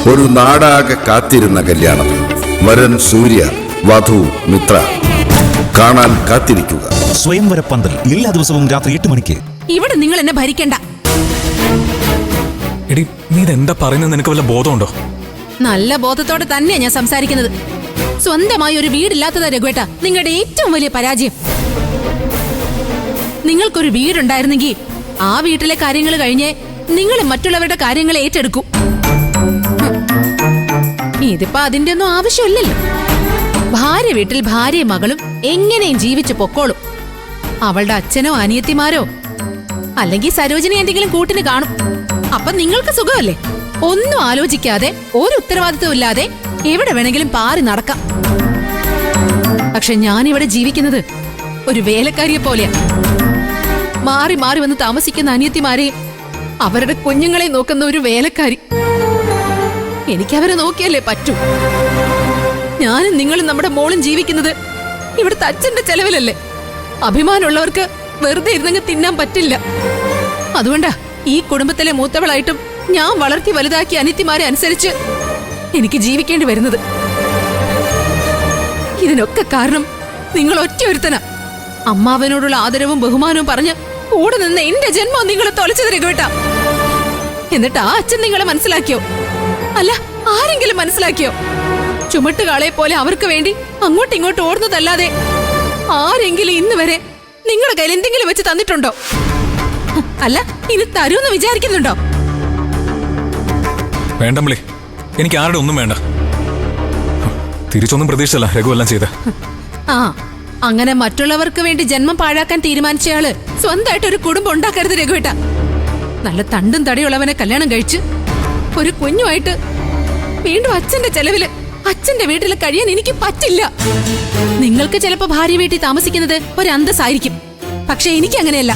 ഒരു നാടാകെ കാത്തിരുന്ന കല്യാണം. വരൻ സൂര്യ, വധു മിത്ര. കാണാൻ കാത്തിരിക്കുക. സ്വയംവര പന്തൽ എല്ലാ ദിവസവും രാത്രി 8 മണിക്ക്. ഇവിടെ നിങ്ങൾ എന്നെ ഭരിക്കണ്ട. എടി, നീ ഇതെന്താ പറയുന്നത്? നിനക്ക് വല്ല ബോധമുണ്ടോ? നല്ല ബോധത്തോടെ തന്നെയാ ഞാൻ സംസാരിക്കുന്നത്. സ്വന്തമായി ഒരു വീടില്ലാത്തതാ രഘുവേട്ട നിങ്ങളുടെ ഏറ്റവും വലിയ പരാജയം. നിങ്ങൾക്കൊരു വീടുണ്ടായിരുന്നെങ്കിൽ ആ വീട്ടിലെ കാര്യങ്ങൾ കഴിഞ്ഞ് നിങ്ങൾ മറ്റുള്ളവരുടെ കാര്യങ്ങൾ ഏറ്റെടുക്കൂ. ഇതിപ്പോ അതിന്റെ ഒന്നും ആവശ്യമില്ലല്ലോ. ഭാര്യ വീട്ടിൽ ഭാര്യയും മകളും എങ്ങനെയും ജീവിച്ചു പൊക്കോളും. അവളുടെ അച്ഛനോ അനിയത്തിമാരോ അല്ലെങ്കിൽ സരോജിനി എന്തെങ്കിലും കൂട്ടിന് കാണും. അപ്പൊ നിങ്ങൾക്ക് സുഖമല്ലേ? ഒന്നും ആലോചിക്കാതെ ഒരു ഉത്തരവാദിത്വം ഇല്ലാതെ എവിടെ വേണമെങ്കിലും പാറി നടക്കാം. പക്ഷെ ഞാനിവിടെ ജീവിക്കുന്നത് ഒരു വേലക്കാരിയെ പോലെയാ. മാറി മാറി വന്ന് താമസിക്കുന്ന അനിയത്തിമാരെ അവരുടെ കുഞ്ഞുങ്ങളെ നോക്കുന്ന ഒരു വേലക്കാരി. എനിക്കവരെ നോക്കിയല്ലേ പറ്റൂ. ഞാനും നിങ്ങളും നമ്മുടെ മോളും ജീവിക്കുന്നത് ഇവിടുത്തെ അച്ഛന്റെ ചെലവിലല്ലേ. അഭിമാനമുള്ളവർക്ക് വെറുതെ ഇരുന്നങ്ങ് തിന്നാൻ പറ്റില്ല. അതുകൊണ്ടാ ഈ കുടുംബത്തിലെ മൂത്തവളായിട്ടും ഞാൻ വളർത്തി വലുതാക്കിയ അനിയത്തിമാരെ അനുസരിച്ച് എനിക്ക് ജീവിക്കേണ്ടി വരുന്നത്. ഇതിനൊക്കെ കാരണം നിങ്ങൾ ഒറ്റയൊരുത്തനാ. അമ്മാവനോടുള്ള ആദരവും ബഹുമാനവും പറഞ്ഞ് കൂടെ നിന്ന് എന്റെ ജന്മം നിങ്ങൾ തൊലച്ചു തരുകേട്ടാ. എന്നിട്ട് ആ അച്ഛൻ നിങ്ങളെ മനസ്സിലാക്കിയോ? അല്ല, ആരെങ്കിലും മനസ്സിലാക്കിയോ? ചുമട്ടുകാളെ പോലെ അവർക്ക് വേണ്ടി അങ്ങോട്ടും ഇങ്ങോട്ടും ഓടുന്നതല്ലാതെ ആരെങ്കിലും ഇന്ന് വരെ നിങ്ങളുടെ കയ്യിൽ എന്തെങ്കിലും വെച്ച് തന്നിട്ടുണ്ടോ? അല്ല, ഇനി തരൂന്ന് വിചാരിക്കുന്നുണ്ടോ? വേണ്ടമ്മളി, എനിക്ക് ആരുടെ ഒന്നും വേണ്ട. തിരിച്ചൊന്നും പ്രതീക്ഷിച്ചല്ല രഘു എല്ലാം ചെയ്ത. ആ, അങ്ങനെ മറ്റുള്ളവർക്ക് വേണ്ടി ജന്മം പാഴാക്കാൻ തീരുമാനിച്ചയാള് സ്വന്തമായിട്ട് ഒരു കുടുംബം ഉണ്ടാക്കരുത് രഘുവേട്ട. നല്ല തണ്ടും തടിയുള്ളവനെ കല്യാണം കഴിച്ച് ഒരു കുഞ്ഞുമായിട്ട് വീണ്ടും അച്ഛന്റെ ചെലവില് അച്ഛന്റെ വീട്ടിൽ കഴിയാൻ എനിക്ക് പറ്റില്ല. നിങ്ങൾക്ക് ചിലപ്പോ ഭാര്യ വീട്ടിൽ താമസിക്കുന്നത് ഒരു അന്തസ്സായിരിക്കും. പക്ഷെ എനിക്ക് അങ്ങനെയല്ല.